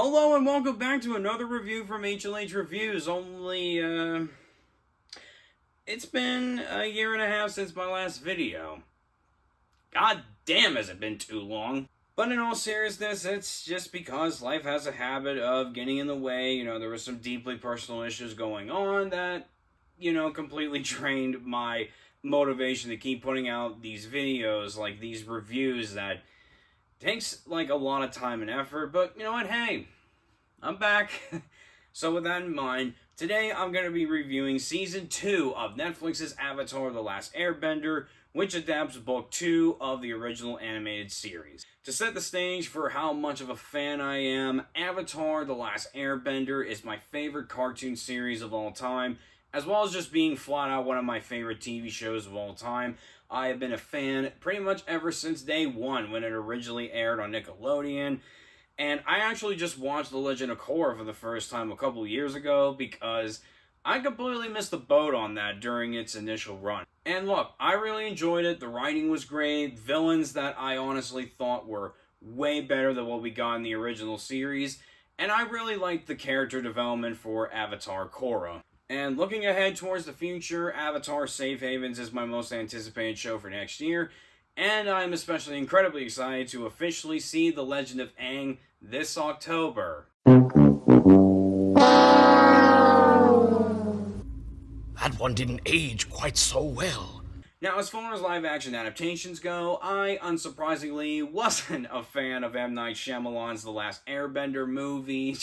Hello and welcome back to another review from HLH Reviews. It's been a year and a half since my last video. God damn, has it been too long. But in all seriousness, it's just because life has a habit of getting in the way. There were some deeply personal issues going on that, completely drained my motivation to keep putting out these videos, like these reviews that takes like a lot of time and effort, but you know what, hey, I'm back. So with that in mind, today I'm going to be reviewing Season 2 of Netflix's Avatar: The Last Airbender, which adapts Book 2 of the original animated series. To set the stage for how much of a fan I am, Avatar: The Last Airbender is my favorite cartoon series of all time, as well as just being flat out one of my favorite TV shows of all time. I have been a fan pretty much ever since day one when it originally aired on Nickelodeon. And I actually just watched The Legend of Korra for the first time a couple years ago because I completely missed the boat on that during its initial run. And look, I really enjoyed it. The writing was great. Villains that I honestly thought were way better than what we got in the original series. And I really liked the character development for Avatar Korra. And looking ahead towards the future, Avatar Safe Havens is my most anticipated show for next year, and I'm especially incredibly excited to officially see The Legend of Aang this October. That one didn't age quite so well. Now, as far as live-action adaptations go, I, unsurprisingly, wasn't a fan of M. Night Shyamalan's The Last Airbender movie.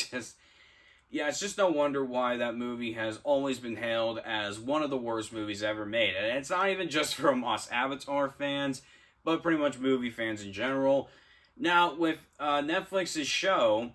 It's just no wonder why that movie has always been hailed as one of the worst movies ever made. And it's not even just from us Avatar fans, but pretty much movie fans in general. Now, with Netflix's show,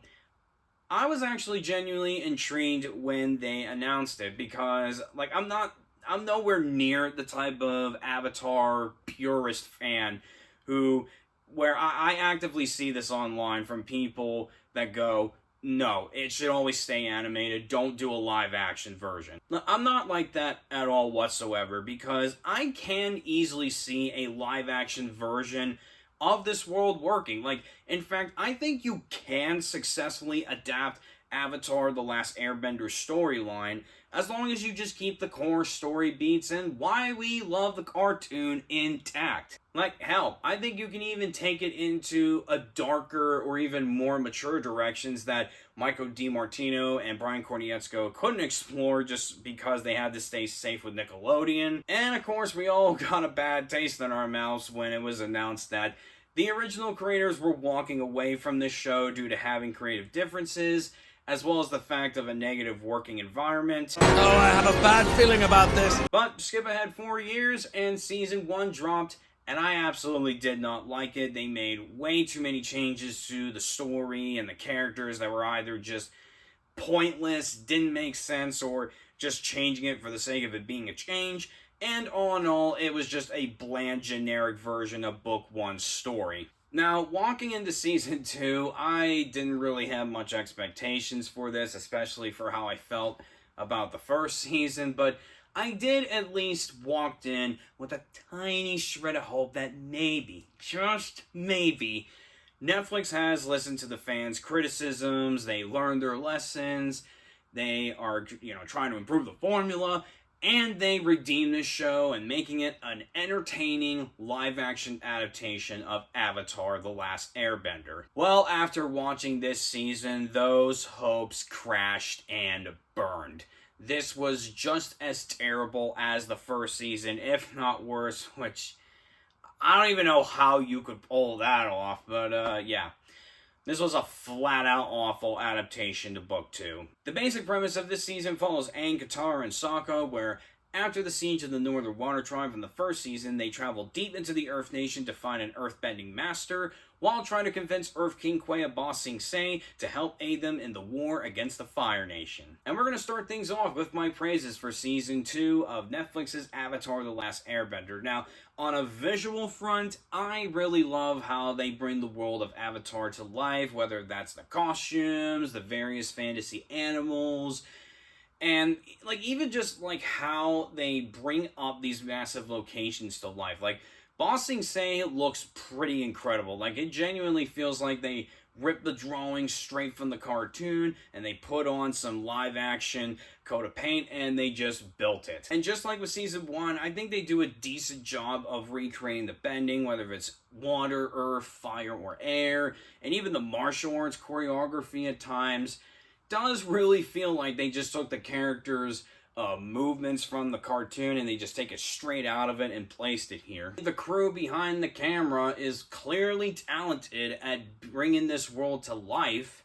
I was actually genuinely intrigued when they announced it because, I'm nowhere near the type of Avatar purist fan where I actively see this online from people that go, no, it should always stay animated. Don't do a live-action version. I'm not like that at all whatsoever because I can easily see a live-action version of this world working. In fact, I think you can successfully adapt Avatar: The Last Airbender storyline as long as you just keep the core story beats and why we love the cartoon intact. Hell, I think you can even take it into a darker or even more mature directions that Michael DiMartino and Brian Konietzko couldn't explore just because they had to stay safe with Nickelodeon. And of course, we all got a bad taste in our mouths when it was announced that the original creators were walking away from this show due to having creative differences, as well as the fact of a negative working environment. Oh, I have a bad feeling about this. But skip ahead 4 years and Season 1 dropped, and I absolutely did not like it. They made way too many changes to the story and the characters that were either just pointless, didn't make sense, or just changing it for the sake of it being a change. And all in all, it was just a bland, generic version of Book 1's story. Now, walking into Season 2, I didn't really have much expectations for this, especially for how I felt about the first season, but I did at least walked in with a tiny shred of hope that maybe, just maybe, Netflix has listened to the fans' criticisms, they learned their lessons, they are, trying to improve the formula, and they redeemed this show and making it an entertaining live-action adaptation of Avatar: The Last Airbender. Well, after watching this season, those hopes crashed and burned. This was just as terrible as the first season, if not worse, which I don't even know how you could pull that off, but yeah. This was a flat-out awful adaptation to Book 2. The basic premise of this season follows Aang, Katara, and Sokka, where after the siege of the Northern Water Tribe from the first season, they travel deep into the Earth Nation to find an earthbending master, while trying to convince Earth King Kuei Ba Sing Se to help aid them in the war against the Fire Nation. And we're going to start things off with my praises for Season 2 of Netflix's Avatar: The Last Airbender. Now, on a visual front, I really love how they bring the world of Avatar to life, whether that's the costumes, the various fantasy animals, and even just how they bring up these massive locations to life. Ba Sing Se looks pretty incredible. It genuinely feels like they ripped the drawings straight from the cartoon and they put on some live action coat of paint and they just built it. And just like with season 1, I think they do a decent job of recreating the bending, whether it's water, earth, fire, or air, and even the martial arts choreography at times does really feel like they just took the characters' movements from the cartoon and they just take it straight out of it and placed it here. The crew behind the camera is clearly talented at bringing this world to life.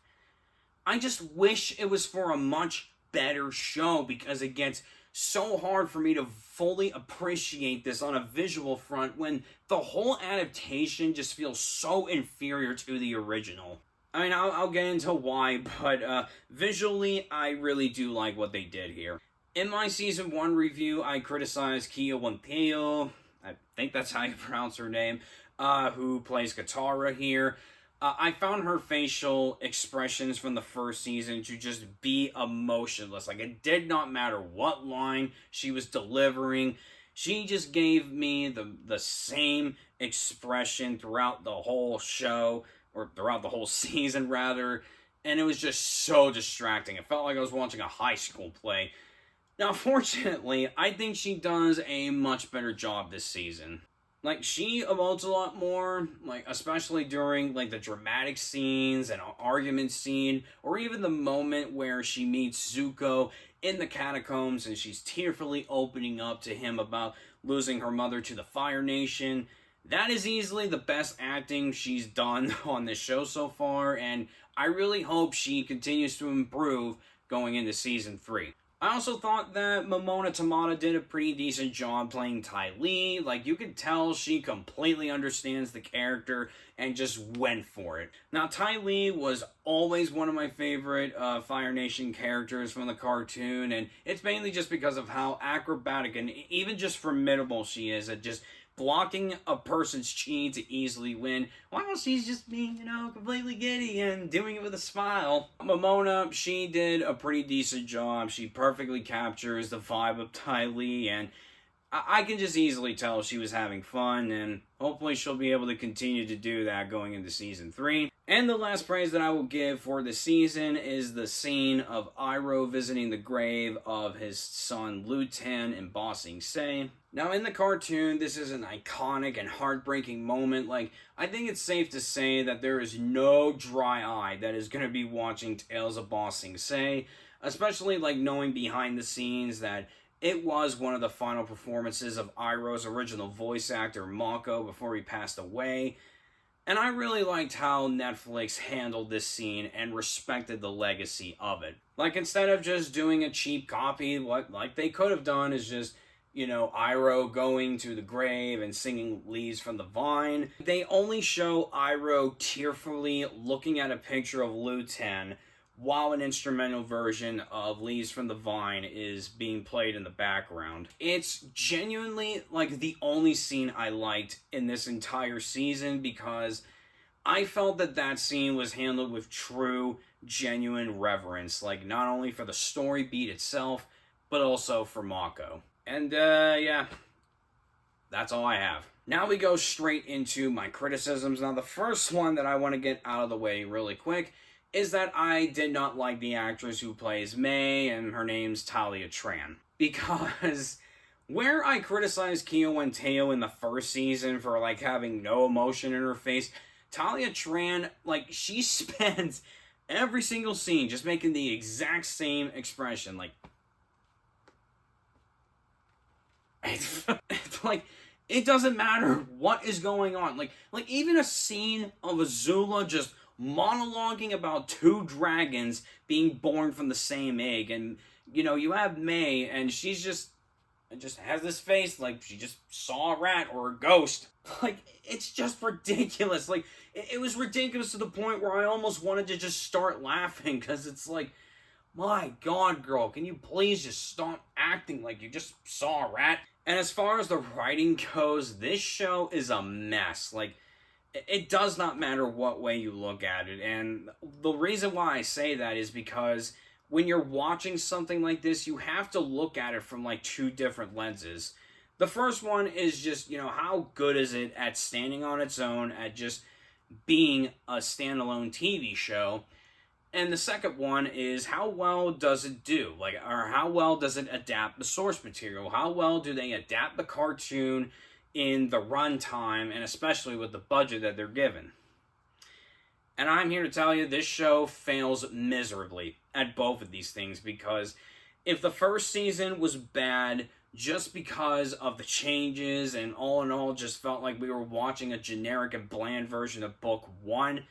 I just wish it was for a much better show, because it gets so hard for me to fully appreciate this on a visual front when the whole adaptation just feels so inferior to the original. I mean, I'll get into why, but visually, I really do like what they did here. In my season 1 review, I criticized Kia Wanteo, I think that's how you pronounce her name, who plays Katara here. I found her facial expressions from the first season to just be emotionless. Like, it did not matter what line she was delivering. She just gave me the same expression throughout the whole show, or throughout the whole season, rather. And it was just so distracting. It felt like I was watching a high school play. Now, fortunately, I think she does a much better job this season. Like, she emotes a lot more, like, especially during, like, the dramatic scenes and argument scene, or even the moment where she meets Zuko in the catacombs and she's tearfully opening up to him about losing her mother to the Fire Nation. That is easily the best acting she's done on this show so far, and I really hope she continues to improve going into season 3. I also thought that Momona Tamada did a pretty decent job playing Ty Lee. Like, you could tell she completely understands the character and just went for it. Now, Ty Lee was always one of my favorite Fire Nation characters from the cartoon, and it's mainly just because of how acrobatic and even just formidable she is at just blocking a person's chi to easily win, while she's just being, completely giddy and doing it with a smile. Momona, she did a pretty decent job. She perfectly captures the vibe of Ty Lee, and I can just easily tell she was having fun, and hopefully she'll be able to continue to do that going into season 3. And the last praise that I will give for the season is the scene of Iroh visiting the grave of his son Lutan in Ba Sing Se. Now, in the cartoon, this is an iconic and heartbreaking moment. Like, I think it's safe to say that there is no dry eye that is going to be watching Tales of Ba Sing Se, especially, like, knowing behind the scenes that it was one of the final performances of Iroh's original voice actor, Mako, before he passed away. And I really liked how Netflix handled this scene and respected the legacy of it. Like, instead of just doing a cheap copy, what they could have done is just, Iroh going to the grave and singing Leaves from the Vine. They only show Iroh tearfully looking at a picture of Lutan while an instrumental version of Leaves from the Vine is being played in the background. It's genuinely, like, the only scene I liked in this entire season, because I felt that scene was handled with true, genuine reverence, like, not only for the story beat itself, but also for Mako. And, yeah, that's all I have. Now we go straight into my criticisms. Now, the first one that I want to get out of the way really quick is that I did not like the actress who plays May, and her name's Talia Tran. Because where I criticized Kia Wanteo in the first season for, like, having no emotion in her face, Talia Tran, like, she spends every single scene just making the exact same expression. Like, it's like, it doesn't matter what is going on. Like even a scene of Azula just monologuing about two dragons being born from the same egg, and you have May, and she's just has this face like she just saw a rat or a ghost. Like, it's just ridiculous. Like, it was ridiculous to the point where I almost wanted to just start laughing, because it's like, my God, girl, can you please just stop acting like you just saw a rat? And as far as the writing goes, this show is a mess. Like, it does not matter what way you look at it. And the reason why I say that is because when you're watching something like this, you have to look at it from, like, two different lenses. The first one is just, how good is it at standing on its own, at just being a standalone TV show. And the second one is, how well does it do? Or how well does it adapt the source material? How well do they adapt the cartoon in the runtime, and especially with the budget that they're given? And I'm here to tell you, this show fails miserably at both of these things, because if the first season was bad just because of the changes and all in all just felt like we were watching a generic and bland version of book 1,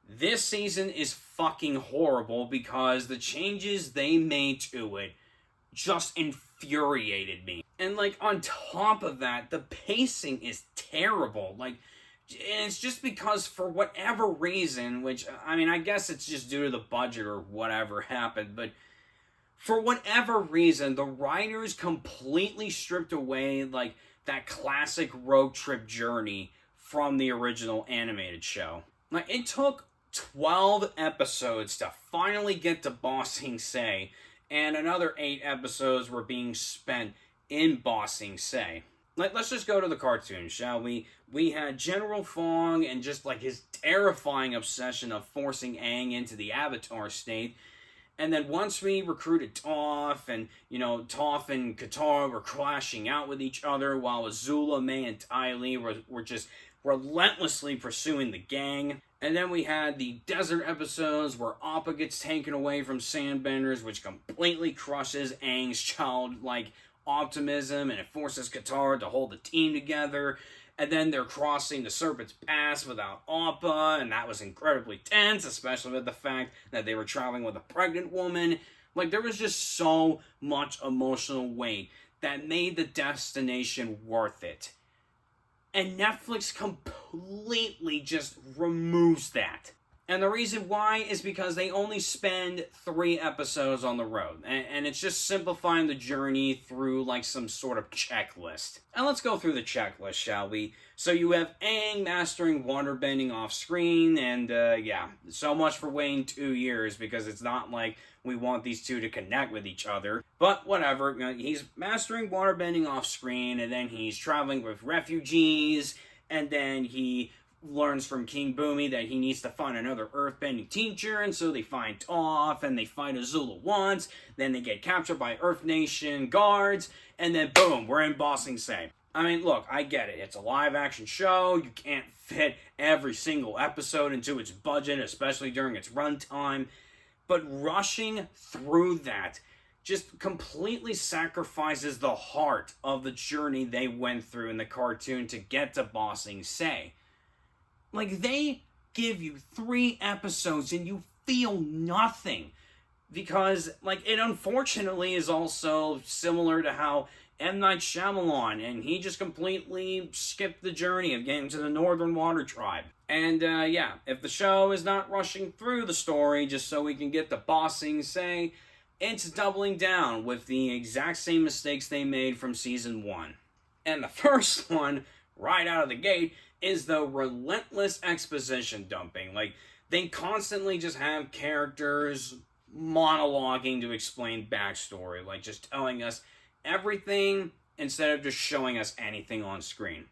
this season is fucking horrible because the changes they made to it just infuriated me. And on top of that, the pacing is terrible. And it's just because, for whatever reason, which, I guess it's just due to the budget or whatever happened, but for whatever reason, the writers completely stripped away, that classic road trip journey from the original animated show. It took 12 episodes to finally get to Ba Sing Se, and another 8 episodes were being spent in Ba Sing Se. Let's just go to the cartoon, shall we? We had General Fong and just his terrifying obsession of forcing Aang into the Avatar state. And then once we recruited Toph, and Toph and Katara were clashing out with each other, while Azula, Mai, and Ty Lee were just relentlessly pursuing the gang. And then we had the desert episodes where Appa gets taken away from Sandbenders, which completely crushes Aang's childlike optimism, and it forces Katara to hold the team together. And then they're crossing the Serpent's Pass without Appa, and that was incredibly tense, especially with the fact that they were traveling with a pregnant woman. There was just so much emotional weight that made the destination worth it. And Netflix completely just removes that. And the reason why is because they only spend 3 episodes on the road. And it's just simplifying the journey through some sort of checklist. And let's go through the checklist, shall we? So you have Aang mastering waterbending off screen, and so much for waiting 2 years, because it's not like we want these two to connect with each other. But whatever, he's mastering waterbending off screen, and then he's traveling with refugees, and then he learns from King Boomy that he needs to find another earthbending teacher, and so they find Toph, and they find Azula once, then they get captured by Earth Nation guards, and then boom, we're in Ba Sing Se. Look, I get it. It's a live-action show. You can't fit every single episode into its budget, especially during its runtime. But rushing through that just completely sacrifices the heart of the journey they went through in the cartoon to get to Ba Sing Se. They give you 3 episodes and you feel nothing. Because, it unfortunately is also similar to how M. Night Shyamalan, and he just completely skipped the journey of getting to the Northern Water Tribe. And, if the show is not rushing through the story just so we can get to Ba Sing Se, it's doubling down with the exact same mistakes they made from Season 1. And the first one, right out of the gate, is the relentless exposition dumping. They constantly just have characters monologuing to explain backstory, just telling us everything instead of just showing us anything on screen.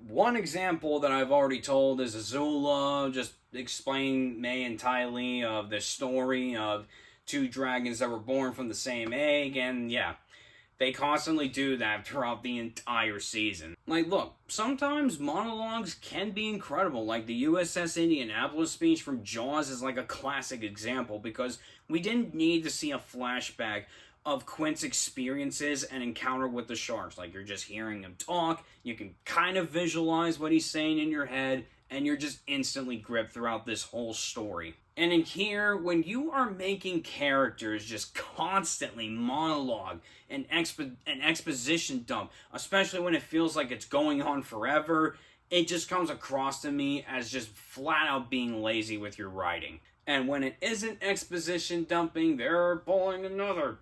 One example that I've already told is Azula just explaining Mai and Ty Lee of the story of 2 dragons that were born from the same egg, and they constantly do that throughout the entire season. Look, sometimes monologues can be incredible. The USS Indianapolis speech from Jaws is a classic example, because we didn't need to see a flashback of Quint's experiences and encounter with the sharks. You're just hearing him talk, you can kind of visualize what he's saying in your head, and you're just instantly gripped throughout this whole story. And in here, when you are making characters just constantly monologue and exposition dump, especially when it feels like it's going on forever, it just comes across to me as just flat out being lazy with your writing. And when it isn't exposition dumping, they're pulling another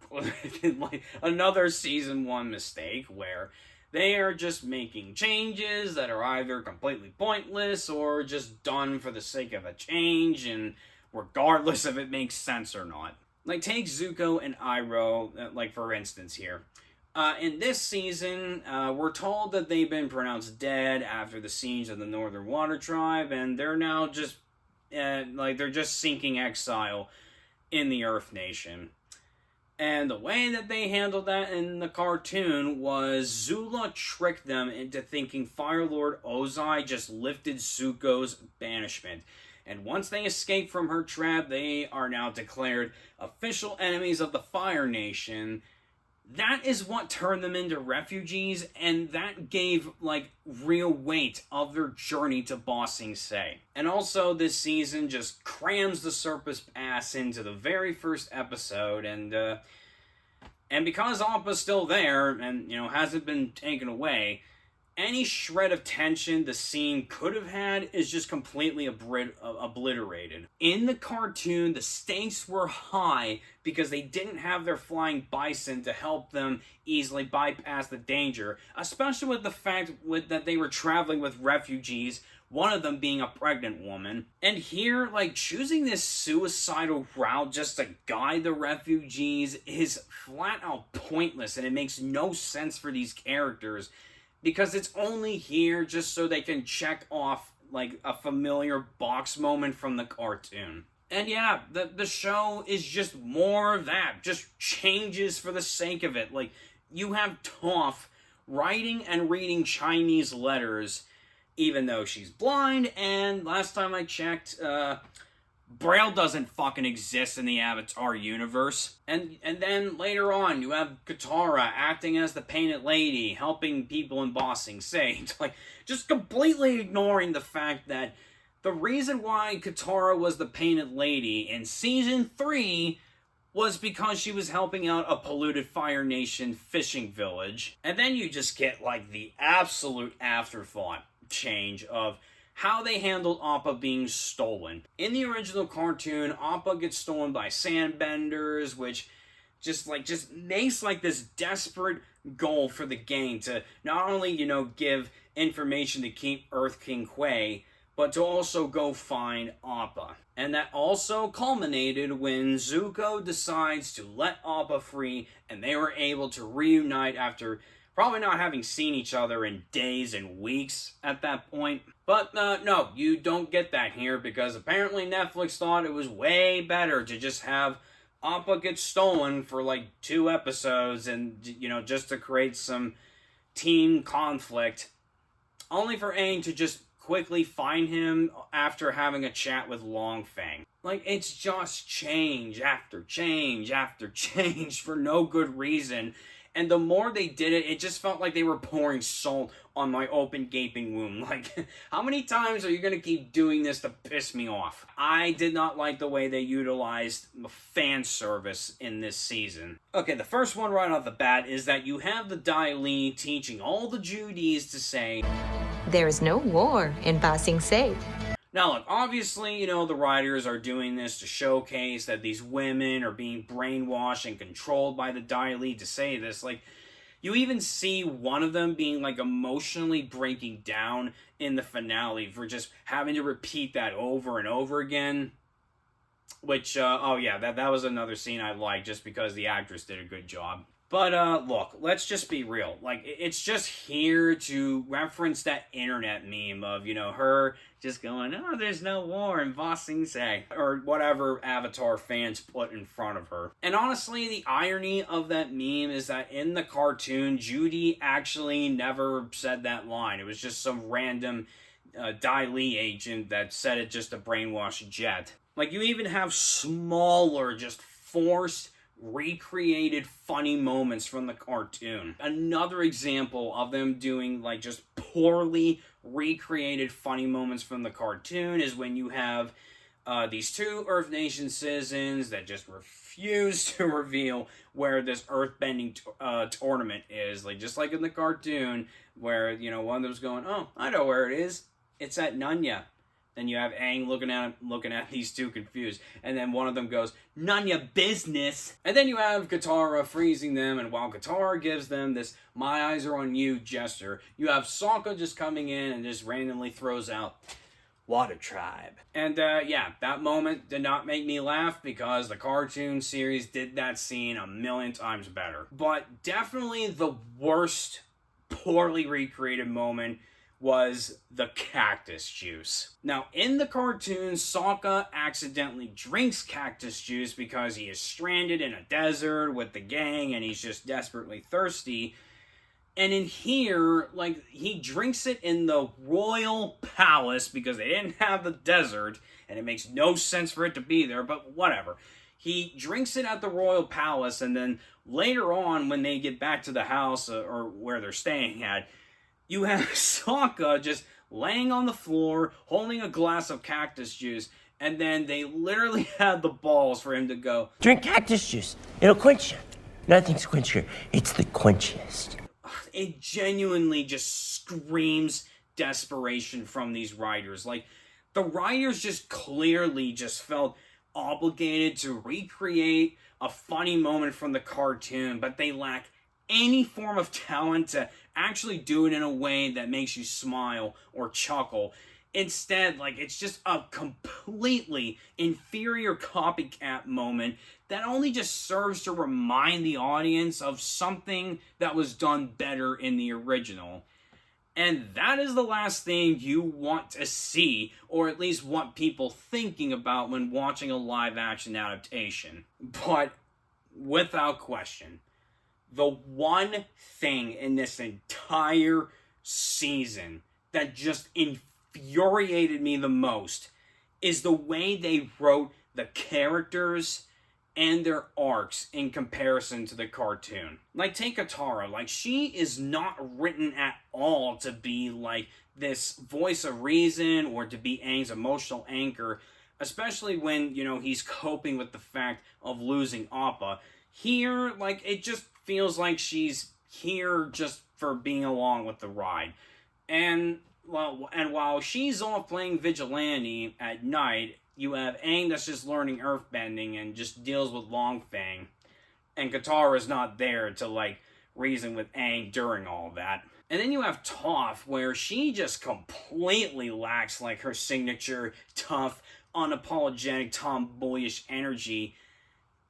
Season 1 mistake where they are just making changes that are either completely pointless or just done for the sake of a change, and regardless if it makes sense or not. Take Zuko and Iroh, for instance here. In this season, we're told that they've been pronounced dead after the siege of the Northern Water Tribe, and they're now just, they're just seeking exile in the Earth Nation. And the way that they handled that in the cartoon was Zula tricked them into thinking Fire Lord Ozai just lifted Zuko's banishment. And once they escape from her trap, they are now declared official enemies of the Fire Nation. That is what turned them into refugees, and that gave, real weight of their journey to Ba Sing Se. And also, this season just crams the Serpent's Pass into the very first episode, and because Appa's still there, and, hasn't been taken away, any shred of tension the scene could have had is just completely obliterated. In the cartoon, the stakes were high because they didn't have their flying bison to help them easily bypass the danger, especially with the fact that they were traveling with refugees, one of them being a pregnant woman. And here, choosing this suicidal route just to guide the refugees is flat out pointless, and it makes no sense for these characters, because it's only here just so they can check off, a familiar box moment from the cartoon. And yeah, the show is just more of that. Just changes for the sake of it. You have Toph writing and reading Chinese letters, even though she's blind, and last time I checked, Braille doesn't fucking exist in the Avatar universe. And then later on, you have Katara acting as the Painted Lady, helping people in Ba Sing Se. Just completely ignoring the fact that the reason why Katara was the Painted Lady in Season 3 was because she was helping out a polluted Fire Nation fishing village. And then you just get, the absolute afterthought change of how they handled Appa being stolen. In the original cartoon, Appa gets stolen by sandbenders, which just makes this desperate goal for the gang to not only, give information to keep Earth King Kwai, but to also go find Appa. And that also culminated when Zuko decides to let Appa free, and they were able to reunite after probably not having seen each other in days and weeks at that point. But no, you don't get that here, because apparently Netflix thought it was way better to just have Appa get stolen for 2 episodes and, just to create some team conflict, only for Aang to just quickly find him after having a chat with Long Feng. It's just change after change after change for no good reason. And the more they did it, it just felt like they were pouring salt on my open gaping wound. How many times are you going to keep doing this to piss me off? I did not like the way they utilized fan service in this season. Okay, the first one right off the bat is that you have the Dai Li teaching all the Judies to say, "There is no war in Ba Sing Se." Now, look, obviously, the writers are doing this to showcase that these women are being brainwashed and controlled by the Dai Li to say this. You even see one of them being, emotionally breaking down in the finale for just having to repeat that over and over again. Which, that was another scene I liked just because the actress did a good job. But, look, let's just be real. It's just here to reference that internet meme of, her just going, "Oh, there's no war in Ba Sing Se," or whatever Avatar fans put in front of her. And honestly, the irony of that meme is that in the cartoon, Judy actually never said that line. It was just some random Dai Li agent that said it just to brainwash Jet. You even have smaller, just forced, recreated funny moments from the cartoon. Another example of them doing just poorly recreated funny moments from the cartoon is when you have these 2 Earth Nation citizens that just refuse to reveal where this earthbending tournament is. Just like in the cartoon where, one of them's going, "Oh, I know where it is. It's at Nunya." Then you have Aang looking at these 2 confused. And then one of them goes, "None ya business." And then you have Katara freezing them. And while Katara gives them this "my eyes are on you" gesture, you have Sokka just coming in and just randomly throws out, Water Tribe. And yeah, that moment did not make me laugh because the cartoon series did that scene a million times better. But definitely the worst poorly recreated moment was the cactus juice. Now, in the cartoon, Sokka accidentally drinks cactus juice because he is stranded in a desert with the gang and he's just desperately thirsty. And in here, like, he drinks it in the royal palace because they didn't have the desert, and it makes no sense for it to be there, but whatever. He drinks it at the royal palace, and then later on, when they get back to the house, or where they're staying at, you have Sokka just laying on the floor, holding a glass of cactus juice, and then they literally had the balls for him to go, Drink cactus juice. It'll quench you. Nothing's quenchier. It's the quenchiest. It genuinely just screams desperation from these writers. Like, the writers just clearly just felt obligated to recreate a funny moment from the cartoon, but they lack any form of talent to actually do it in a way that makes you smile or chuckle. Instead, like, it's just a completely inferior copycat moment that only just serves to remind the audience of something that was done better in the original. And that is the last thing you want to see, or at least want people thinking about when watching a live-action adaptation. But, without question, the one thing in this entire season that just infuriated me the most is the way they wrote the characters and their arcs in comparison to the cartoon. Like, take Katara. Like, she is not written at all to be, like, this voice of reason or to be Aang's emotional anchor, especially when, you know, he's coping with the fact of losing Appa. Here, like, it just feels like she's here just for being along with the ride. And while she's off playing vigilante at night, you have Aang that's just learning earthbending and just deals with Longfang. And Katara's not there to, like, reason with Aang during all that. And then you have Toph, where she just completely lacks, like, her signature tough, unapologetic, tomboyish energy.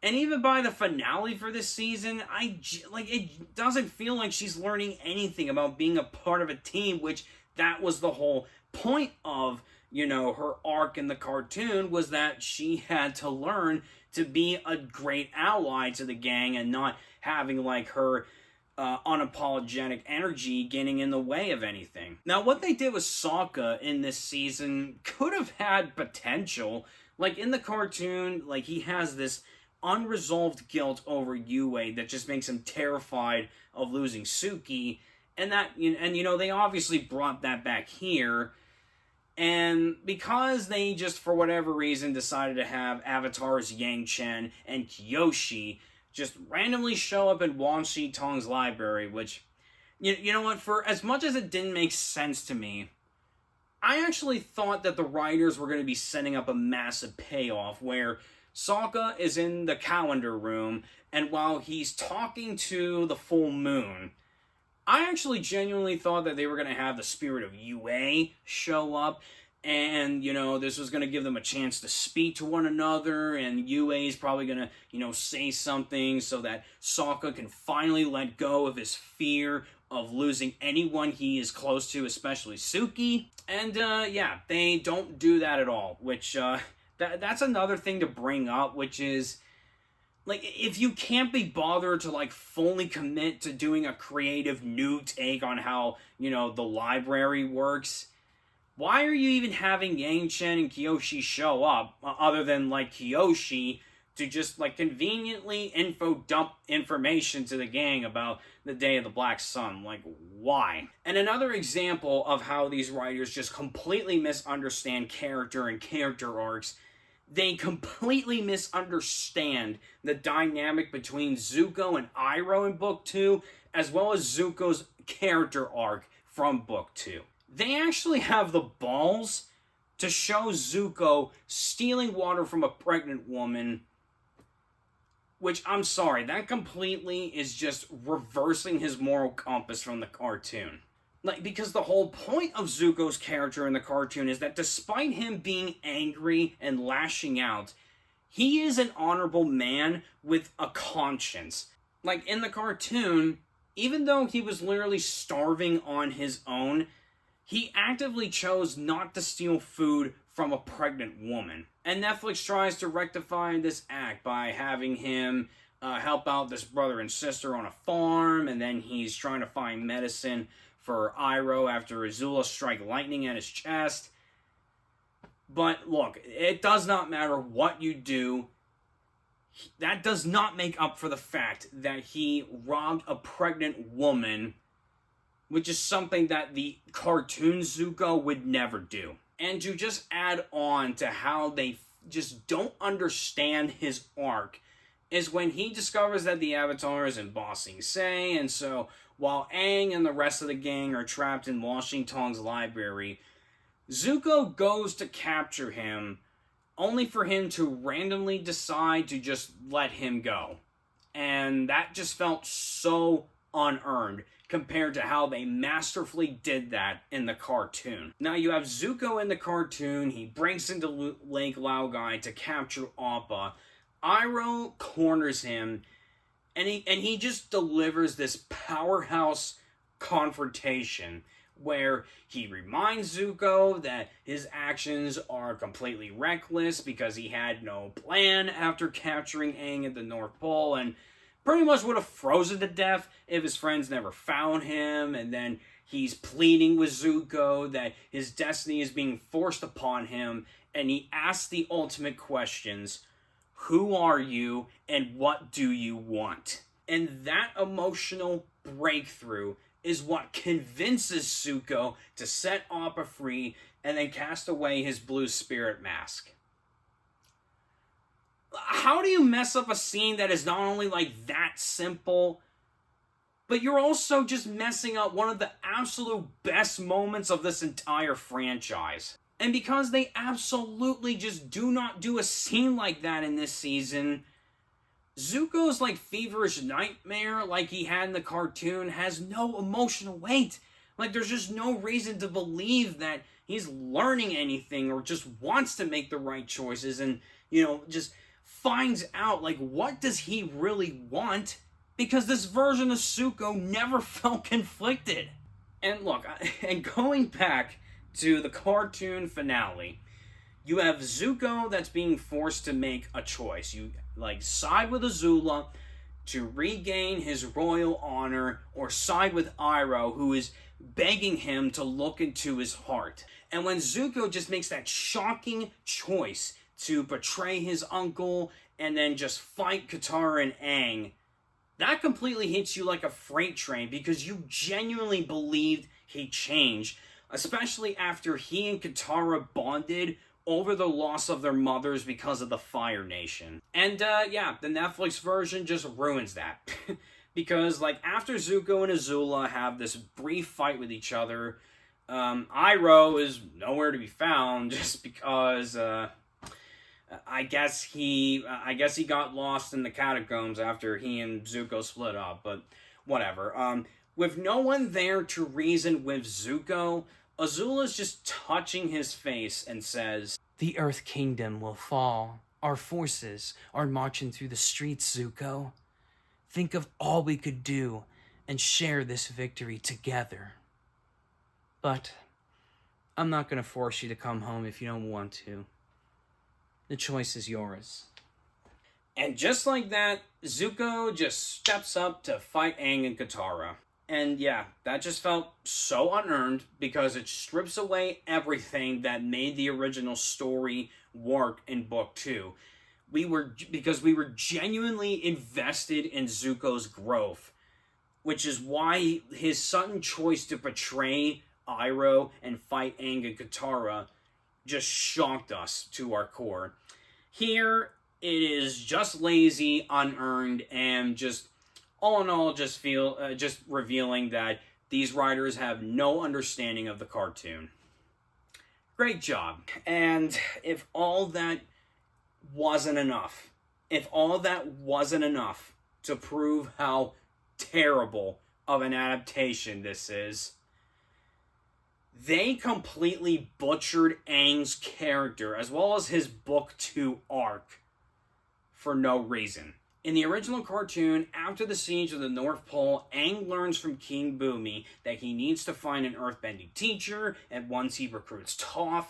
And even by the finale for this season, it doesn't feel like she's learning anything about being a part of a team, which that was the whole point of, you know, her arc in the cartoon, was that she had to learn to be a great ally to the gang and not having, like, her unapologetic energy getting in the way of anything. Now, what they did with Sokka in this season could have had potential. Like, in the cartoon, like, he has this unresolved guilt over Yue that just makes him terrified of losing Suki, and they obviously brought that back here. And because they just, for whatever reason, decided to have Avatar's Yang Chen and Kyoshi just randomly show up in Wan Shi Tong's library, which, you know what, for as much as it didn't make sense to me, I actually thought that the writers were going to be setting up a massive payoff where Sokka is in the calendar room, and while he's talking to the full moon, I actually genuinely thought that they were going to have the spirit of Yue show up, and, you know, this was going to give them a chance to speak to one another, and Yue's probably going to, you know, say something so that Sokka can finally let go of his fear of losing anyone he is close to, especially Suki. And, yeah, they don't do that at all, which, that's another thing to bring up, which is, like, if you can't be bothered to, like, fully commit to doing a creative new take on how, you know, the library works, why are you even having Yang Chen and Kyoshi show up, other than, like, Kyoshi to just, like, conveniently dump information to the gang about the Day of the Black Sun? Like, why? And another example of how these writers just completely misunderstand character and character arcs, they completely misunderstand the dynamic between Zuko and Iroh in Book 2, as well as Zuko's character arc from Book 2. They actually have the balls to show Zuko stealing water from a pregnant woman, which, I'm sorry, that completely is just reversing his moral compass from the cartoon. Like, because the whole point of Zuko's character in the cartoon is that despite him being angry and lashing out, he is an honorable man with a conscience. Like, in the cartoon, even though he was literally starving on his own, he actively chose not to steal food from a pregnant woman. And Netflix tries to rectify this act by having him help out this brother and sister on a farm, and then he's trying to find medicine for Iroh after Azula strike lightning at his chest. But look, it does not matter what you do. That does not make up for the fact that he robbed a pregnant woman, which is something that the cartoon Zuko would never do. And to just add on to how they just don't understand his arc, is when he discovers that the Avatar is in Ba Sing Se, and so while Aang and the rest of the gang are trapped in Washington's library, Zuko goes to capture him, only for him to randomly decide to just let him go. And that just felt so unearned compared to how they masterfully did that in the cartoon. Now you have Zuko in the cartoon, he breaks into Lake Laogai to capture Appa. Iroh corners him, and he just delivers this powerhouse confrontation where he reminds Zuko that his actions are completely reckless because he had no plan after capturing Aang at the North Pole, and pretty much would have frozen to death if his friends never found him. And then he's pleading with Zuko that his destiny is being forced upon him, and he asks the ultimate questions: who are you, and what do you want? And that emotional breakthrough is what convinces Zuko to set Appa free and then cast away his blue spirit mask. How do you mess up a scene that is not only like that simple, but you're also just messing up one of the absolute best moments of this entire franchise? And because they absolutely just do not do a scene like that in this season, Zuko's like feverish nightmare like he had in the cartoon has no emotional weight. Like, there's just no reason to believe that he's learning anything or just wants to make the right choices and, just finds out, like, what does he really want? Because this version of Zuko never felt conflicted. And look, and going back to the cartoon finale, you have Zuko that's being forced to make a choice. You side with Azula to regain his royal honor, or side with Iroh, who is begging him to look into his heart. And when Zuko just makes that shocking choice to betray his uncle and then just fight Katara and Aang, that completely hits you like a freight train because you genuinely believed he changed, especially after he and Katara bonded over the loss of their mothers because of the Fire Nation. And the Netflix version just ruins that. Because after Zuko and Azula have this brief fight with each other, Iroh is nowhere to be found just because I guess he got lost in the catacombs after he and Zuko split up, but whatever. With no one there to reason with Zuko, Azula's just touching his face and says, "The Earth Kingdom will fall. Our forces are marching through the streets, Zuko. Think of all we could do and share this victory together. But I'm not going to force you to come home if you don't want to. The choice is yours." And just like that, Zuko just steps up to fight Aang and Katara. And yeah, that just felt so unearned because it strips away everything that made the original story work in Book 2. Because we were genuinely invested in Zuko's growth, which is why his sudden choice to betray Iroh and fight Aang and Katara just shocked us to our core. Here, it is just lazy, unearned, and just all in all, just revealing that these writers have no understanding of the cartoon. Great job. And if all that wasn't enough to prove how terrible of an adaptation this is, they completely butchered Aang's character as well as his Book 2 arc for no reason. In the original cartoon, after the siege of the North Pole, Aang learns from King Bumi that he needs to find an earthbending teacher, and once he recruits Toph,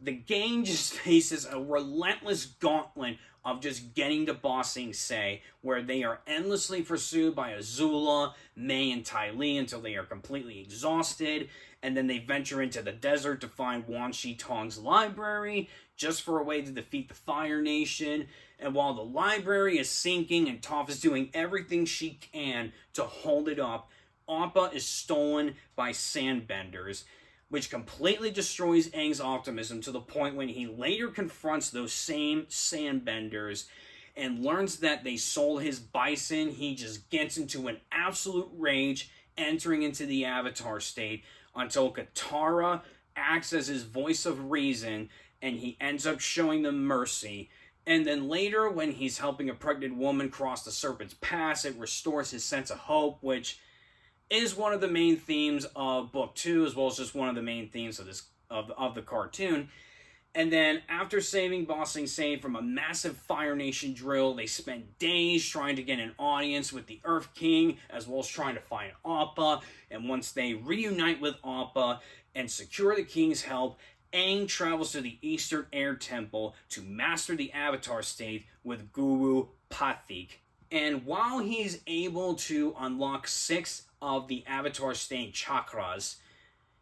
the gang just faces a relentless gauntlet of just getting to Ba Sing Se, where they are endlessly pursued by Azula, Mai, and Ty Lee until they are completely exhausted, and then they venture into the desert to find Wan Shi Tong's library, just for a way to defeat the Fire Nation. And while the library is sinking and Toph is doing everything she can to hold it up, Appa is stolen by sandbenders, which completely destroys Aang's optimism to the point when he later confronts those same sandbenders and learns that they sold his bison. He just gets into an absolute rage, entering into the Avatar state until Katara acts as his voice of reason and he ends up showing them mercy. And then later, when he's helping a pregnant woman cross the Serpent's Pass, it restores his sense of hope, which is one of the main themes of Book 2, as well as just one of the main themes of the cartoon. And then, after saving Ba Sing Se from a massive Fire Nation drill, they spent days trying to get an audience with the Earth King, as well as trying to find Appa. And once they reunite with Appa and secure the King's help, Aang travels to the Eastern Air Temple to master the Avatar state with Guru Pathik. And while he's able to unlock 6 of the Avatar state chakras,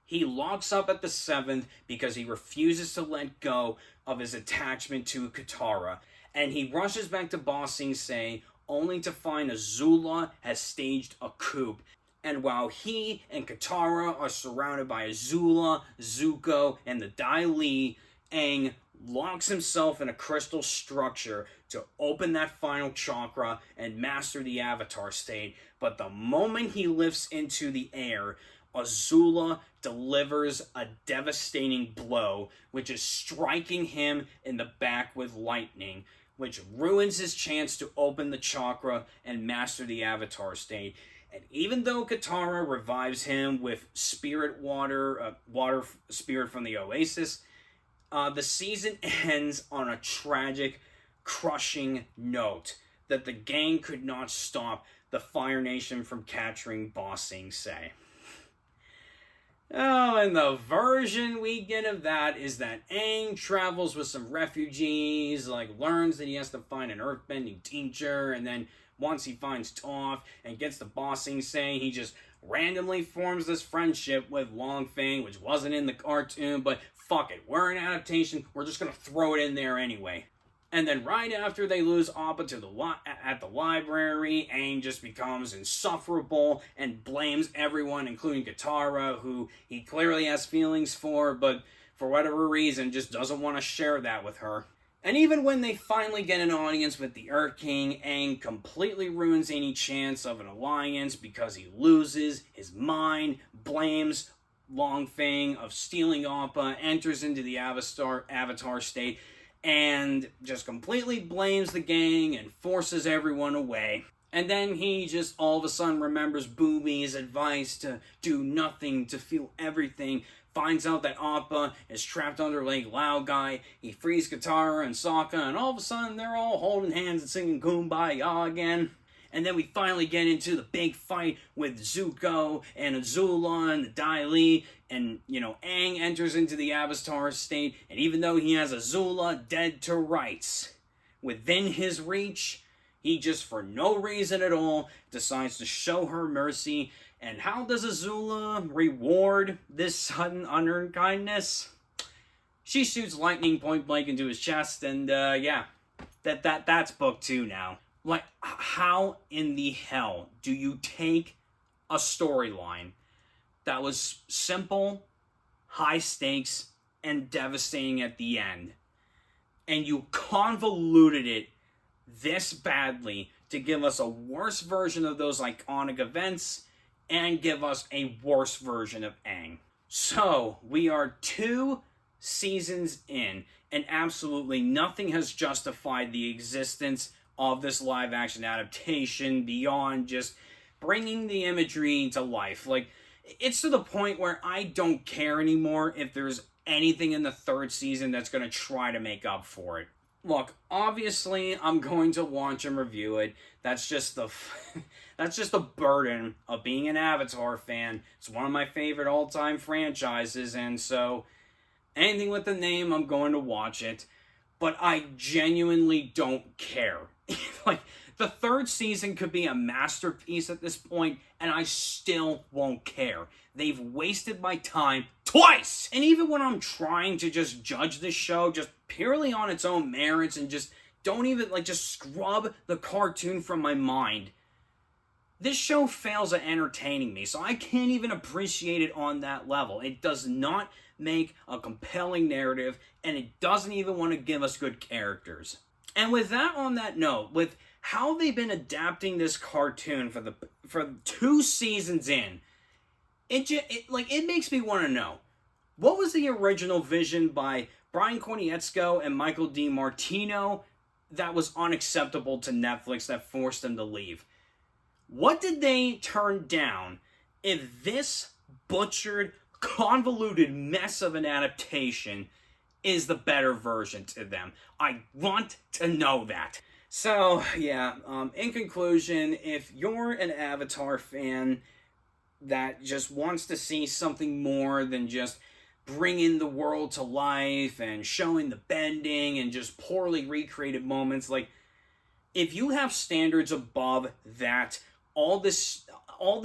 he locks up at the 7th because he refuses to let go of his attachment to Katara. And he rushes back to Ba Sing Se only to find Azula has staged a coup. And while he and Katara are surrounded by Azula, Zuko, and the Dai Li, Aang locks himself in a crystal structure to open that final chakra and master the Avatar state. But the moment he lifts into the air, Azula delivers a devastating blow, which is striking him in the back with lightning, which ruins his chance to open the chakra and master the Avatar state. And even though Katara revives him with spirit water, water spirit from the Oasis, the season ends on a tragic, crushing note that the gang could not stop the Fire Nation from capturing Ba Sing Se. Oh, and the version we get of that is that Aang travels with some refugees, learns that he has to find an earthbending teacher, and then once he finds Toph and gets to Ba Sing Se, he just randomly forms this friendship with Longfeng, which wasn't in the cartoon, but fuck it, we're an adaptation, we're just gonna throw it in there anyway. And then right after they lose Appa at the library, Aang just becomes insufferable and blames everyone, including Katara, who he clearly has feelings for, but for whatever reason just doesn't want to share that with her. And even when they finally get an audience with the Earth King, Aang completely ruins any chance of an alliance because he loses his mind, blames Longfeng of stealing Appa, enters into the Avatar state, and just completely blames the gang and forces everyone away. And then he just all of a sudden remembers Bumi's advice to do nothing, to feel everything, finds out that Appa is trapped under Lake Laogai, he frees Katara and Sokka, and all of a sudden they're all holding hands and singing Kumbaya again. And then we finally get into the big fight with Zuko and Azula and the Dai Li, and, Aang enters into the Avatar state, and even though he has Azula dead to rights within his reach, he just, for no reason at all, decides to show her mercy. And how does Azula reward this sudden unearned kindness? She shoots lightning point blank into his chest, and that's Book 2 now. How in the hell do you take a storyline that was simple, high stakes, and devastating at the end, and you convoluted it this badly to give us a worse version of those iconic events and give us a worse version of Aang? So, we are 2 seasons in, and absolutely nothing has justified the existence of this live-action adaptation beyond just bringing the imagery to life. it's to the point where I don't care anymore if there's anything in the third season that's going to try to make up for it. Look, obviously, I'm going to watch and review it. That's just the that's just the burden of being an Avatar fan. It's one of my favorite all-time franchises, and so anything with the name, I'm going to watch it. But I genuinely don't care. Like, the third season could be a masterpiece at this point, and I still won't care. They've wasted my time twice! And even when I'm trying to just judge this show just purely on its own merits and just don't even, just scrub the cartoon from my mind, this show fails at entertaining me, so I can't even appreciate it on that level. It does not make a compelling narrative, and it doesn't even want to give us good characters. And with that on that note, with how they've been adapting this cartoon for 2 seasons in, it makes me want to know, what was the original vision by Brian Konietzko and Michael DiMartino that was unacceptable to Netflix that forced them to leave? What did they turn down if this butchered, convoluted mess of an adaptation is the better version to them? I want to know that. So, yeah, in conclusion, if you're an Avatar fan that just wants to see something more than just bringing the world to life and showing the bending and just poorly recreated moments, if you have standards above that, all this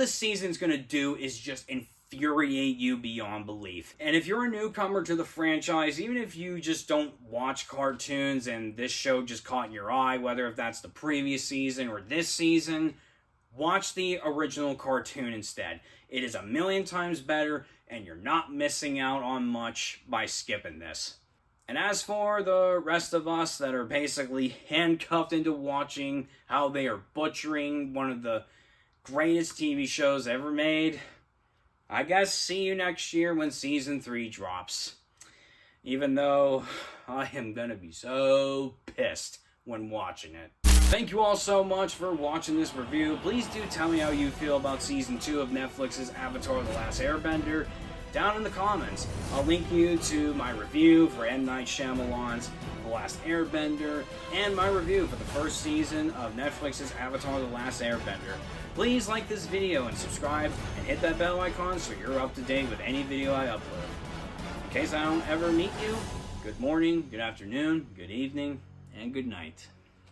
season's gonna do is just infuriate you beyond belief. And if you're a newcomer to the franchise, even if you just don't watch cartoons and this show just caught your eye, whether if that's the previous season or this season, watch the original cartoon instead. It is 1,000,000 times better, and you're not missing out on much by skipping this. And as for the rest of us that are basically handcuffed into watching how they are butchering one of the greatest TV shows ever made, I guess see you next year when Season 3 drops. Even though I am gonna be so pissed when watching it. Thank you all so much for watching this review. Please do tell me how you feel about Season 2 of Netflix's Avatar: The Last Airbender down in the comments. I'll link you to my review for M. Night Shyamalan's The Last Airbender and my review for the first season of Netflix's Avatar: The Last Airbender. Please like this video and subscribe and hit that bell icon so you're up to date with any video I upload. In case I don't ever meet you, good morning, good afternoon, good evening, and good night.